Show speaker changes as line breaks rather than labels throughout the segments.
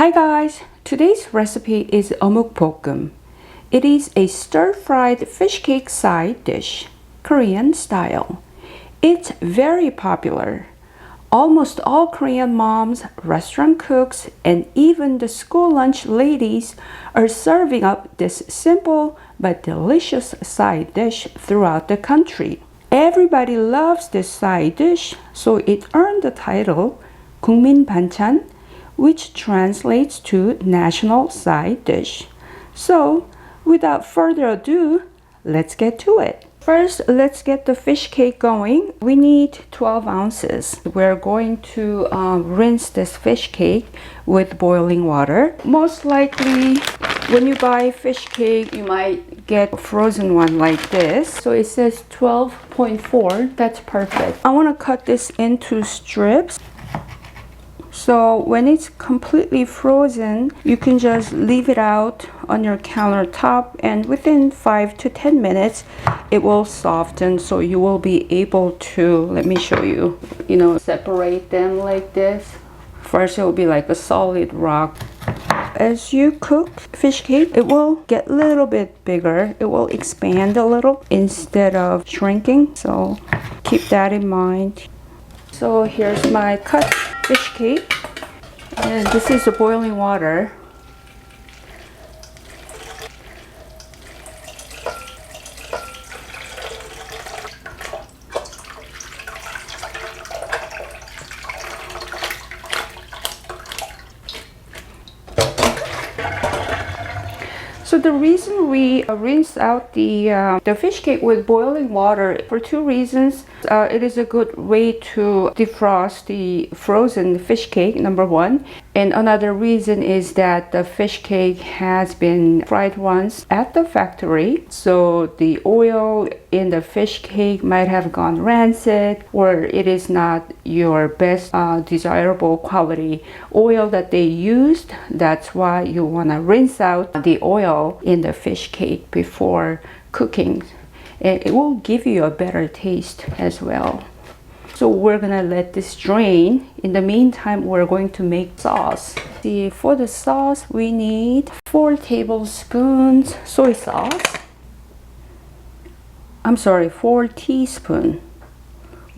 Hi guys, today's recipe is 어묵볶음. It is a stir-fried fish cake side dish, Korean style. It's very popular. Almost all Korean moms, restaurant cooks, and even the school lunch ladies are serving up this simple but delicious side dish throughout the country. Everybody loves this side dish, so it earned the title 국민 banchan, which translates to national side dish. So, without further ado, let's get to it. First, let's get the fish cake going. We need 12 ounces. We're going to rinse this fish cake with boiling water. Most likely, when you buy fish cake, you might get a frozen one like this. So it says 12.4. That's perfect. I want to cut this into strips. So when it's completely frozen, you can just leave it out on your countertop, and within 5 to 10 minutes, it will soften. So you will be able to, let me show you, separate them like this. First, it will be like a solid rock. As you cook fish cake, it will get a little bit bigger. It will expand a little instead of shrinking. So keep that in mind. So here's my cut fish cake, and this is the boiling water. So the reason we rinse out the fish cake with boiling water for two reasons. It is a good way to defrost the frozen fish cake, number one. And another reason is that the fish cake has been fried once at the factory. So the oil in the fish cake might have gone rancid, or it is not your best desirable quality oil that they used. That's why you want to rinse out the oil in the fish cake before cooking. And it will give you a better taste as well. So we're gonna let this drain. In the meantime, we're going to make sauce. See, for the sauce, we need 4 tablespoons soy sauce. I'm sorry, 4 teaspoons.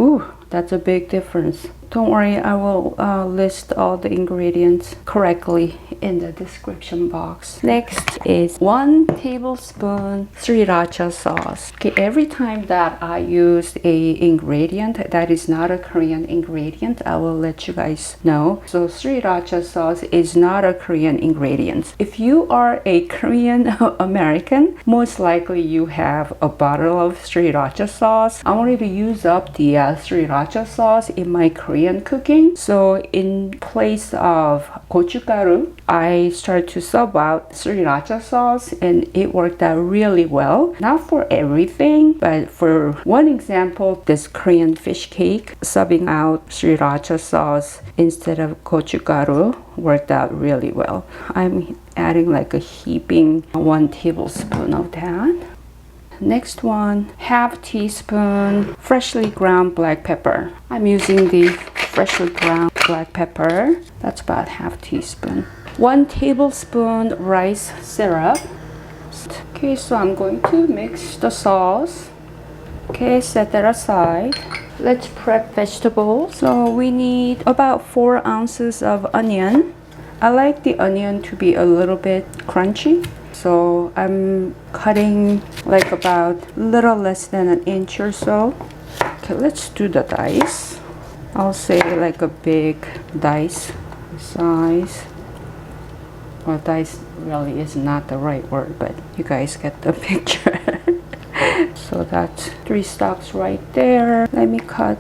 Ooh, that's a big difference. Don't worry, I will list all the ingredients correctly in the description box. Next is 1 tablespoon sriracha sauce. Okay, every time that I use a ingredient that is not a Korean ingredient, I will let you guys know. So sriracha sauce is not a Korean ingredient. If you are a Korean American, most likely you have a bottle of sriracha sauce. I wanted to use up the sriracha sauce in my Korean cooking. So in place of gochugaru, I started to sub out sriracha sauce, and it worked out really well. Not for everything, but for one example, this Korean fish cake, subbing out sriracha sauce instead of gochugaru worked out really well. I'm adding like a heaping 1 tablespoon of that. Next one, half teaspoon freshly ground black pepper. I'm using the freshly ground black pepper. That's about half teaspoon. 1 tablespoon rice syrup. Okay, so I'm going to mix the sauce. Okay, set that aside. Let's prep vegetables. So we need about 4 ounces of onion. I like the onion to be a little bit crunchy. So I'm cutting like about a little less than an inch or so. Okay, let's do the dice. I'll say like a big dice size. Well, dice really is not the right word, but you guys get the picture. So that's 3 stalks right there. Let me cut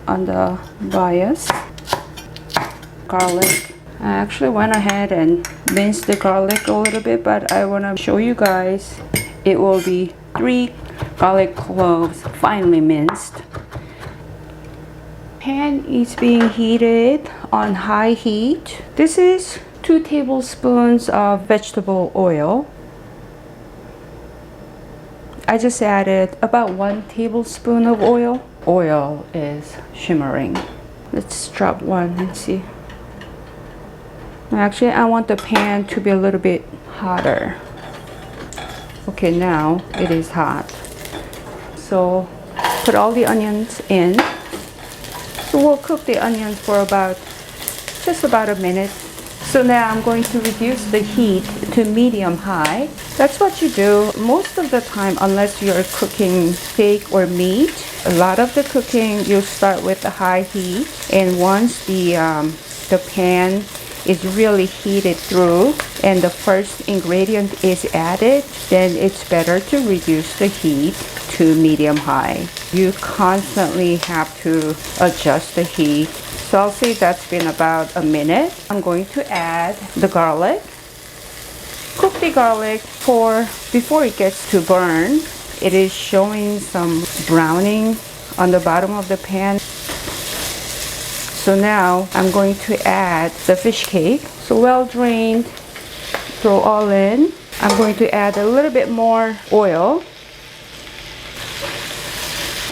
on the bias. Garlic. I actually went ahead and minced the garlic a little bit, but I want to show you guys. It will be 3 garlic cloves, finely minced. Pan is being heated on high heat. This is 2 tablespoons of vegetable oil. I just added about 1 tablespoon of oil. Oil is shimmering. Let's drop one and see. Actually, I want the pan to be a little bit hotter. Okay, now it is hot. So put all the onions in. So we'll cook the onions for just about a minute. So now I'm going to reduce the heat to medium high. That's what you do most of the time unless you're cooking steak or meat. A lot of the cooking you start with a high heat, and once the pan is really heated through and the first ingredient is added, then it's better to reduce the heat to medium high. You constantly have to adjust the heat. So I'll say that's been about a minute. I'm going to add the garlic. Cook the garlic before it gets to burn. It is showing some browning on the bottom of the pan. So now I'm going to add the fish cake. So well drained, throw all in. I'm going to add a little bit more oil.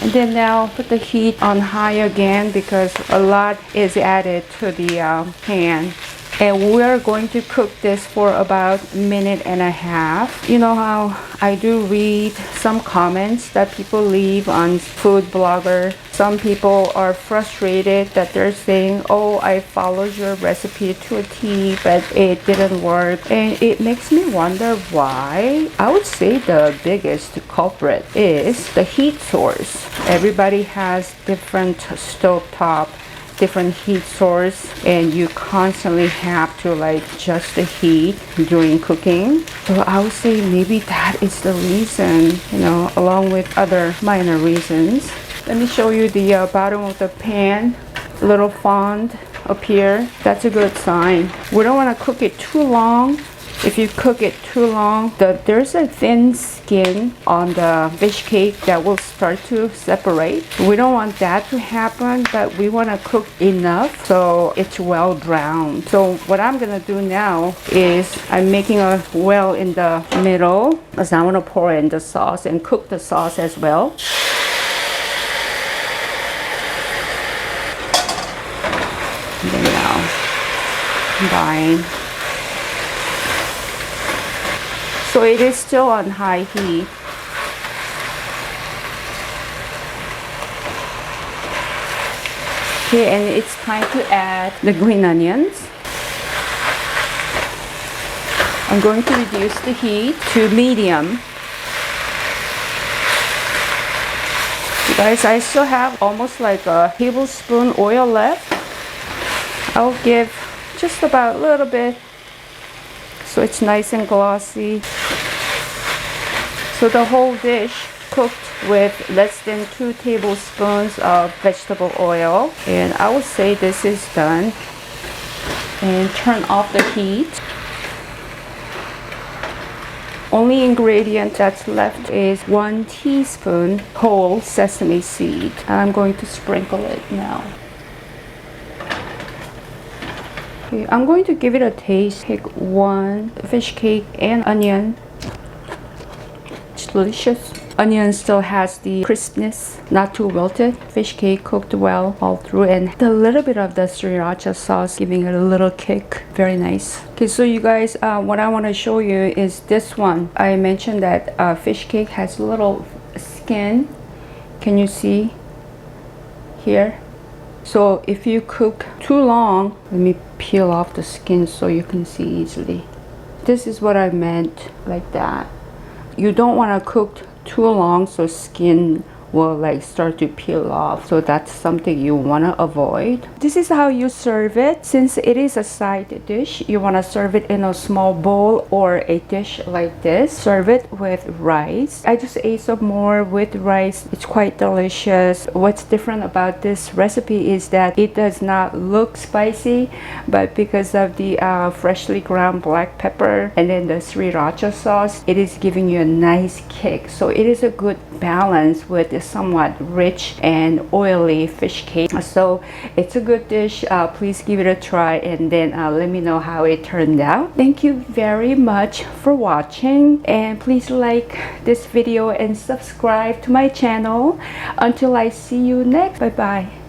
And then now put the heat on high again because a lot is added to the pan. And we're going to cook this for about a minute and a half. You know how I do read some comments that people leave on food blogger. Some people are frustrated that they're saying, oh, I followed your recipe to a T, but it didn't work. And it makes me wonder why. I would say the biggest culprit is the heat source. Everybody has different stovetop, different heat source, and you constantly have to adjust the heat during cooking. So I would say maybe that is the reason, along with other minor reasons. Let me show you the bottom of the pan, a little fond up here. That's a good sign. We don't want to cook it too long. If you cook it too long, there's a thin skin on the fish cake that will start to separate. We don't want that to happen, but we want to cook enough so it's well browned. So what I'm gonna do now is I'm making a well in the middle, because I want to pour in the sauce and cook the sauce as well. And then now combine. So it is still on high heat. Okay, and it's time to add the green onions. I'm going to reduce the heat to medium. You guys, I still have almost like a tablespoon oil left. I'll give just about a little bit so it's nice and glossy. So the whole dish cooked with less than 2 tablespoons of vegetable oil. And I would say this is done. And turn off the heat. Only ingredient that's left is 1 teaspoon whole sesame seed. I'm going to sprinkle it now. Okay, I'm going to give it a taste. Take 1 fish cake and onion. It's delicious. Onion still has the crispness, not too wilted. Fish cake cooked well all through, and a little bit of the sriracha sauce giving it a little kick. Very nice. Okay, so you guys, what I want to show you is this one. I mentioned that fish cake has a little skin. Can you see here? So if you cook too long, let me peel off the skin so you can see easily. This is what I meant, like that. You don't want to cook too long so skin will start to peel off. So that's something you want to avoid. This is how you serve it. Since it is a side dish, you want to serve it in a small bowl or a dish like this. Serve it with rice. I just ate some more with rice. It's quite delicious. What's different about this recipe is that it does not look spicy, but because of the freshly ground black pepper and then the sriracha sauce, it is giving you a nice kick. So it is a good balance with this somewhat rich and oily fish cake. So it's a good dish. Please give it a try and then let me know how it turned out. Thank you very much for watching, and please like this video and subscribe to my channel. Until I see you next, bye bye.